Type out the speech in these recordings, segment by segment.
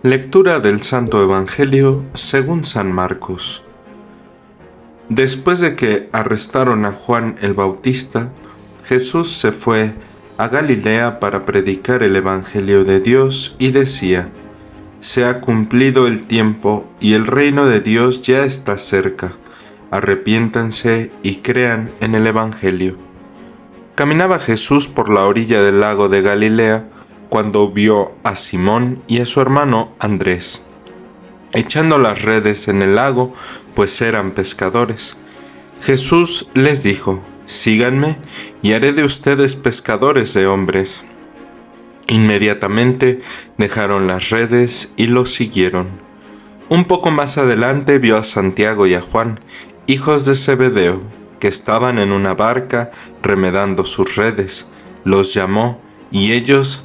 Lectura del Santo Evangelio según San Marcos. Después de que arrestaron a Juan el Bautista, Jesús se fue a Galilea para predicar el Evangelio de Dios y decía: Se ha cumplido el tiempo y el reino de Dios ya está cerca. Arrepiéntanse y crean en el Evangelio. Caminaba Jesús por la orilla del lago de Galilea cuando vio a Simón y a su hermano Andrés, echando las redes en el lago, pues eran pescadores. Jesús les dijo: Síganme y haré de ustedes pescadores de hombres. Inmediatamente dejaron las redes y los siguieron. Un poco más adelante vio a Santiago y a Juan, hijos de Zebedeo, que estaban en una barca remedando sus redes. Los llamó y ellos,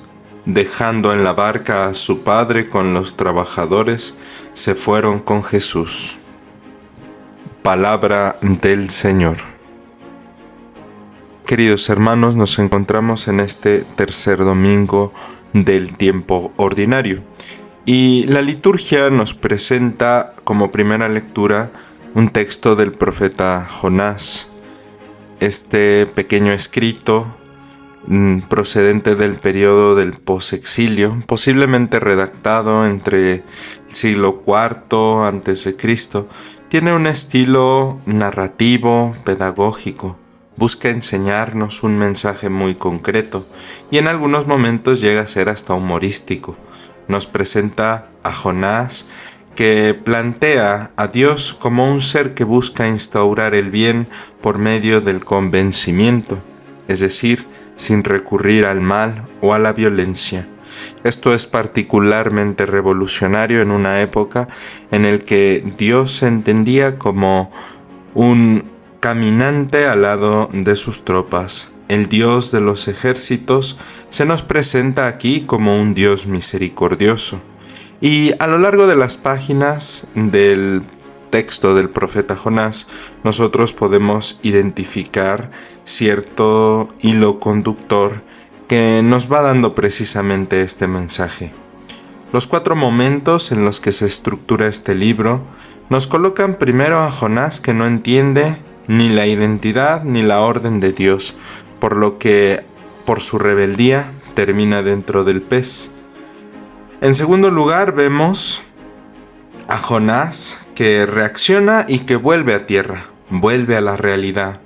dejando en la barca a su padre con los trabajadores, se fueron con Jesús. Palabra del Señor. Queridos hermanos, nos encontramos en este tercer domingo del tiempo ordinario y la liturgia nos presenta como primera lectura un texto del profeta Jonás. Este pequeño escrito procedente del periodo del posexilio, posiblemente redactado entre el siglo IV a.C., tiene un estilo narrativo, pedagógico. Busca enseñarnos un mensaje muy concreto y en algunos momentos llega a ser hasta humorístico. Nos presenta a Jonás, que plantea a Dios como un ser que busca instaurar el bien por medio del convencimiento, es decir, sin recurrir al mal o a la violencia. Esto es particularmente revolucionario en una época en la que Dios se entendía como un caminante al lado de sus tropas. El Dios de los ejércitos se nos presenta aquí como un Dios misericordioso. Y a lo largo de las páginas del texto del profeta Jonás, nosotros podemos identificar cierto hilo conductor que nos va dando precisamente este mensaje. Los 4 momentos en los que se estructura este libro nos colocan primero a Jonás, que no entiende ni la identidad ni la orden de Dios, por lo que por su rebeldía termina dentro del pez. En segundo lugar vemos a Jonás, que reacciona y que vuelve a tierra, vuelve a la realidad.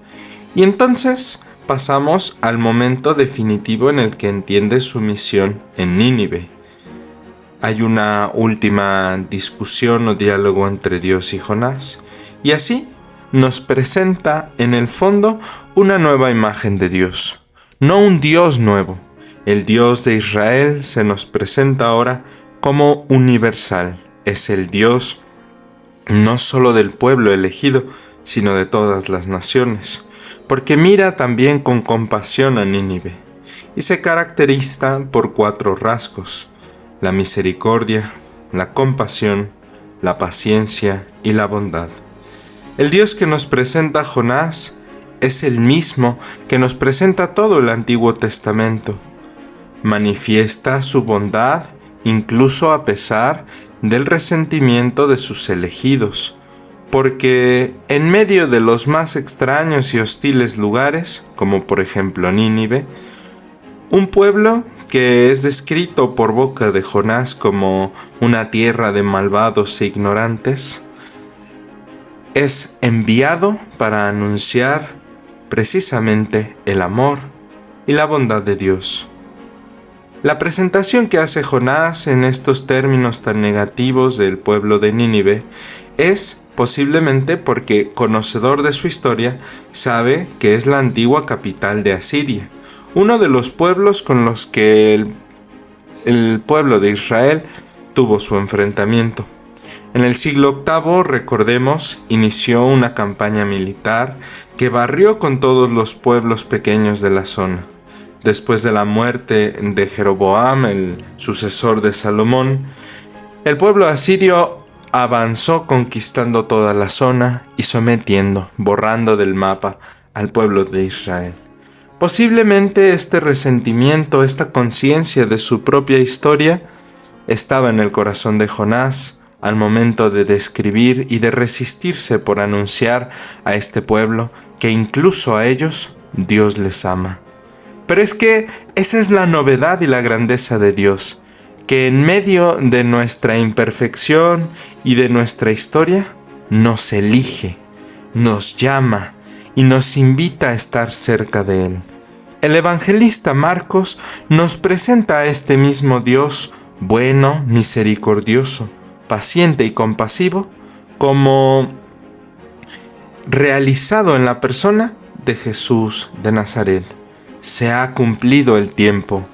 Y entonces pasamos al momento definitivo en el que entiende su misión en Nínive. Hay una última discusión o diálogo entre Dios y Jonás, y así nos presenta en el fondo una nueva imagen de Dios, no un Dios nuevo. El Dios de Israel se nos presenta ahora como universal. Es el Dios no solo del pueblo elegido, sino de todas las naciones, porque mira también con compasión a Nínive, y se caracteriza por 4 rasgos: la misericordia, la compasión, la paciencia y la bondad. El Dios que nos presenta Jonás es el mismo que nos presenta todo el Antiguo Testamento. Manifiesta su bondad incluso a pesar del resentimiento de sus elegidos, porque en medio de los más extraños y hostiles lugares, como por ejemplo Nínive, un pueblo que es descrito por boca de Jonás como una tierra de malvados e ignorantes, es enviado para anunciar precisamente el amor y la bondad de Dios. La presentación que hace Jonás en estos términos tan negativos del pueblo de Nínive es posiblemente porque, conocedor de su historia, sabe que es la antigua capital de Asiria, uno de los pueblos con los que el pueblo de Israel tuvo su enfrentamiento. En el siglo VIII, recordemos, inició una campaña militar que barrió con todos los pueblos pequeños de la zona. Después de la muerte de Jeroboam, el sucesor de Salomón, el pueblo asirio avanzó conquistando toda la zona y sometiendo, borrando del mapa al pueblo de Israel. Posiblemente este resentimiento, esta conciencia de su propia historia, estaba en el corazón de Jonás al momento de describir y de resistirse por anunciar a este pueblo que incluso a ellos Dios les ama. Pero es que esa es la novedad y la grandeza de Dios, que en medio de nuestra imperfección y de nuestra historia, nos elige, nos llama y nos invita a estar cerca de Él. El evangelista Marcos nos presenta a este mismo Dios bueno, misericordioso, paciente y compasivo, como realizado en la persona de Jesús de Nazaret. Se ha cumplido el tiempo.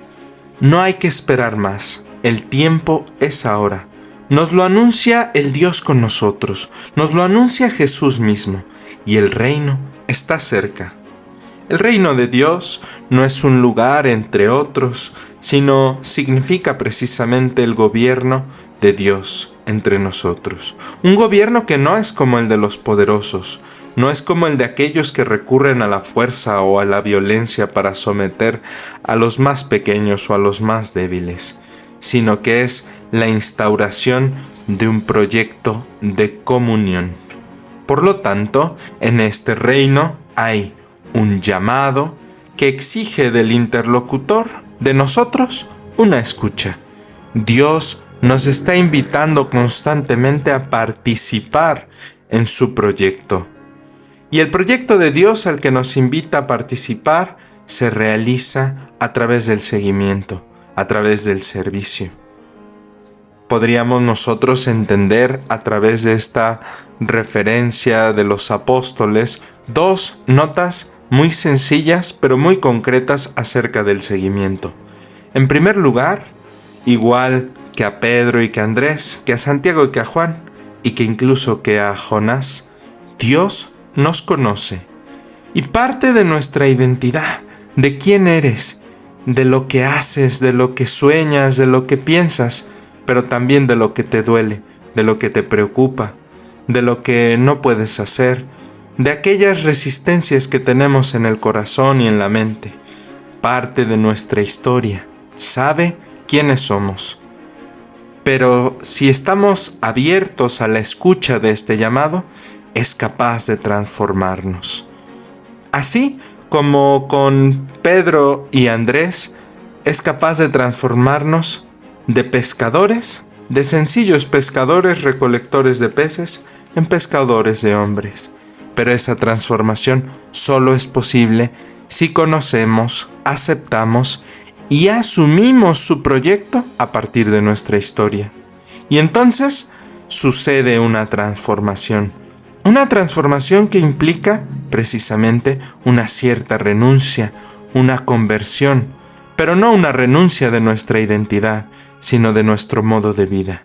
No hay que esperar más. El tiempo es ahora. Nos lo anuncia el Dios con nosotros. Nos lo anuncia Jesús mismo. Y el reino está cerca. El reino de Dios no es un lugar entre otros, sino significa precisamente el gobierno de Dios entre nosotros. Un gobierno que no es como el de los poderosos, no es como el de aquellos que recurren a la fuerza o a la violencia para someter a los más pequeños o a los más débiles, sino que es la instauración de un proyecto de comunión. Por lo tanto, en este reino hay un llamado que exige del interlocutor, de nosotros, una escucha. Dios nos está invitando constantemente a participar en su proyecto. Y el proyecto de Dios al que nos invita a participar se realiza a través del seguimiento, a través del servicio. Podríamos nosotros entender a través de esta referencia de los apóstoles dos notas muy sencillas pero muy concretas acerca del seguimiento. En primer lugar, igual que a Pedro y que a Andrés, que a Santiago y que a Juan, y que incluso que a Jonás, Dios nos conoce. Y parte de nuestra identidad, de quién eres, de lo que haces, de lo que sueñas, de lo que piensas, pero también de lo que te duele, de lo que te preocupa, de lo que no puedes hacer, de aquellas resistencias que tenemos en el corazón y en la mente. Parte de nuestra historia, sabe quiénes somos. Pero si estamos abiertos a la escucha de este llamado, es capaz de transformarnos. Así como con Pedro y Andrés, es capaz de transformarnos de pescadores, de sencillos pescadores recolectores de peces, en pescadores de hombres. Pero esa transformación solo es posible si conocemos, aceptamos y asumimos su proyecto a partir de nuestra historia. Y entonces sucede una transformación que implica precisamente una cierta renuncia, una conversión, pero no una renuncia de nuestra identidad, sino de nuestro modo de vida.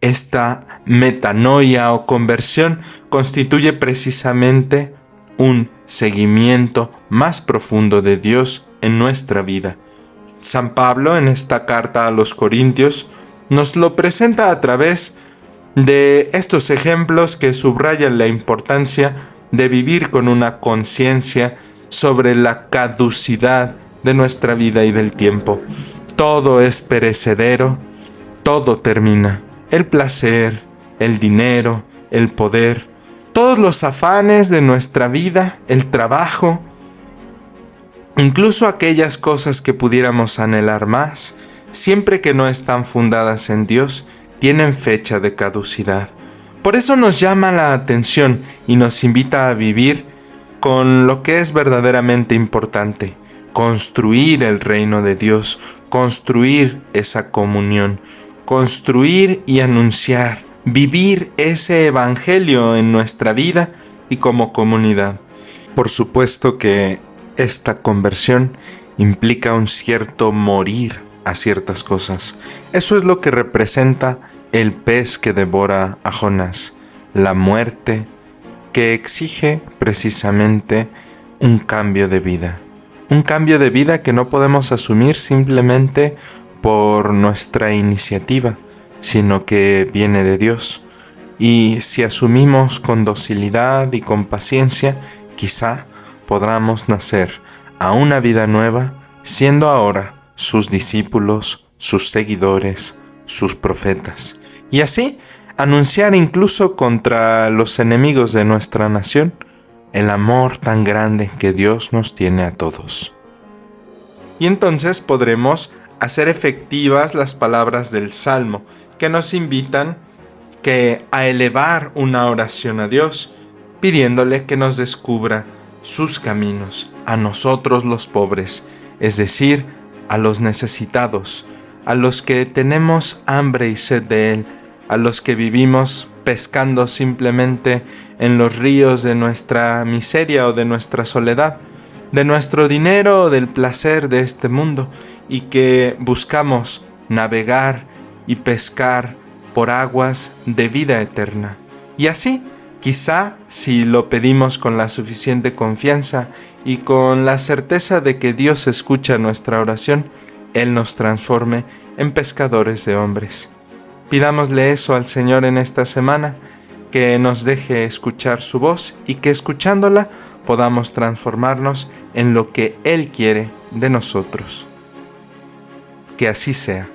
Esta metanoia o conversión constituye precisamente un seguimiento más profundo de Dios en nuestra vida. San Pablo, en esta carta a los Corintios, nos lo presenta a través de estos ejemplos que subrayan la importancia de vivir con una conciencia sobre la caducidad de nuestra vida y del tiempo. Todo es perecedero, todo termina. El placer, el dinero, el poder, todos los afanes de nuestra vida, el trabajo, incluso aquellas cosas que pudiéramos anhelar más, siempre que no están fundadas en Dios, tienen fecha de caducidad. Por eso nos llama la atención y nos invita a vivir con lo que es verdaderamente importante: construir el reino de Dios, construir esa comunión, construir y anunciar, vivir ese evangelio en nuestra vida y como comunidad. Por supuesto que esta conversión implica un cierto morir a ciertas cosas. Eso es lo que representa el pez que devora a Jonás, la muerte que exige precisamente un cambio de vida. Un cambio de vida que no podemos asumir simplemente por nuestra iniciativa, sino que viene de Dios. Y si asumimos con docilidad y con paciencia, quizá podamos nacer a una vida nueva, siendo ahora sus discípulos, sus seguidores, sus profetas, y así anunciar incluso contra los enemigos de nuestra nación el amor tan grande que Dios nos tiene a todos. Y entonces podremos hacer efectivas las palabras del Salmo, que nos invitan a elevar una oración a Dios, pidiéndole que nos descubra sus caminos, a nosotros los pobres, es decir, a los necesitados, a los que tenemos hambre y sed de Él, a los que vivimos pescando simplemente en los ríos de nuestra miseria o de nuestra soledad, de nuestro dinero o del placer de este mundo, y que buscamos navegar y pescar por aguas de vida eterna. Y así, quizá si lo pedimos con la suficiente confianza y con la certeza de que Dios escucha nuestra oración, Él nos transforme en pescadores de hombres. Pidámosle eso al Señor en esta semana, que nos deje escuchar su voz y que escuchándola podamos transformarnos en lo que Él quiere de nosotros. Que así sea.